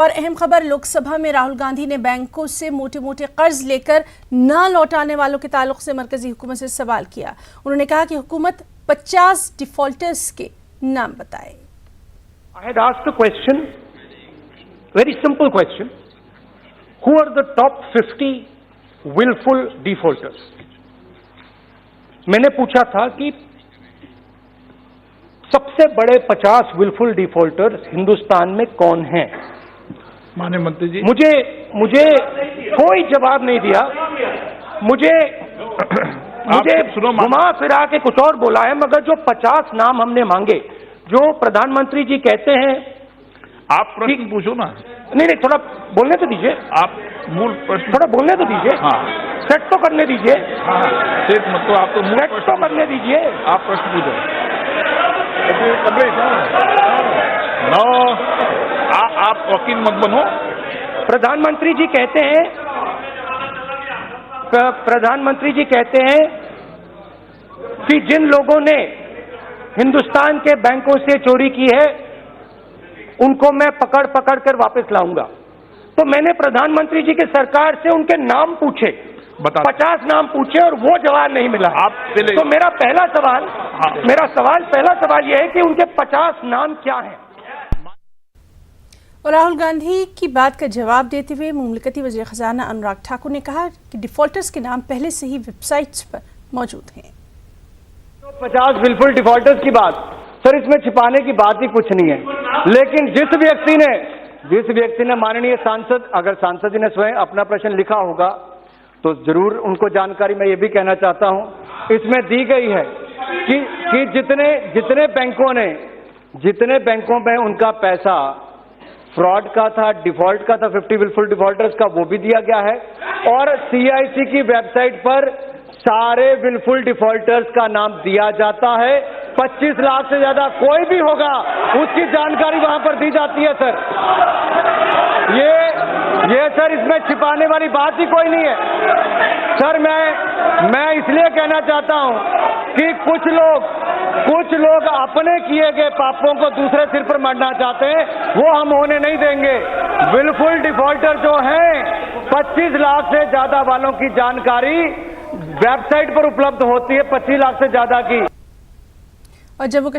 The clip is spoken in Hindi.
और अहम खबर, लोकसभा में राहुल गांधी ने बैंकों से मोटे मोटे कर्ज लेकर न लौटाने वालों के ताल्लुक से मरकजी हुकूमत से सवाल किया। उन्होंने कहा कि हुकूमत 50 डिफॉल्टर्स के नाम बताए। I had asked a question, very simple question. Who are the top 50 willful defaulters? मैंने पूछा था कि सबसे बड़े 50 willful defaulters हिंदुस्तान में कौन हैं? माननीय मंत्री जी, मुझे कोई जवाब नहीं दिया। मुझे घुमा फिरा के कुछ और बोला है, मगर जो 50 नाम हमने मांगे, जो प्रधानमंत्री जी कहते हैं। आप प्रश्न पूछो ना। नहीं, थोड़ा बोलने तो दीजिए। आप मूल प्रश्न थोड़ा बोलने तो दीजिए। हाँ, सेट तो करने दीजिए। हाँ, सेट मतलब आप तो सेट तो करने दीजिए। आप प्रश्न पूछो। नो, आप वकील मत बनो। प्रधानमंत्री जी कहते हैं कि जिन लोगों ने हिंदुस्तान के बैंकों से चोरी की है उनको मैं पकड़ कर वापस लाऊंगा। तो मैंने प्रधानमंत्री जी की सरकार से उनके नाम पूछे, 50 नाम पूछे और वो जवाब नहीं मिला। तो मेरा पहला सवाल यह है कि उनके 50 नाम क्या हैं। और राहुल गांधी की बात का जवाब देते हुए मुमलिकती वज़ीर ख़ज़ाना अनुराग ठाकुर ने कहा कि डिफॉल्टर्स के नाम पहले से ही वेबसाइट्स पर मौजूद हैं। तो 50 विलफुल डिफॉल्टर्स की बात, सर, इसमें छिपाने की बात ही कुछ नहीं है। लेकिन जिस व्यक्ति ने माननीय सांसद, अगर सांसद जी ने स्वयं अपना प्रश्न लिखा होगा तो जरूर उनको जानकारी मैं ये भी कहना चाहता हूं, इसमें दी गई है कि जितने बैंकों में उनका पैसा फ्रॉड का था, डिफॉल्ट का था, 50 विलफुल डिफॉल्टर्स का, वो भी दिया गया है। और CIC की वेबसाइट पर सारे विलफुल डिफॉल्टर्स का नाम दिया जाता है। 25 लाख से ज्यादा कोई भी होगा उसकी जानकारी वहां पर दी जाती है। सर, ये सर, इसमें छिपाने वाली बात ही कोई नहीं है। सर, मैं इसलिए कहना चाहता हूं कि कुछ लोग अपने किए गए पापों को दूसरे सिर पर मढ़ना चाहते हैं, वो हम होने नहीं देंगे। विलफुल डिफॉल्टर जो हैं, 25 लाख से ज्यादा वालों की जानकारी वेबसाइट पर उपलब्ध होती है, 25 लाख से ज्यादा की। और जम्मू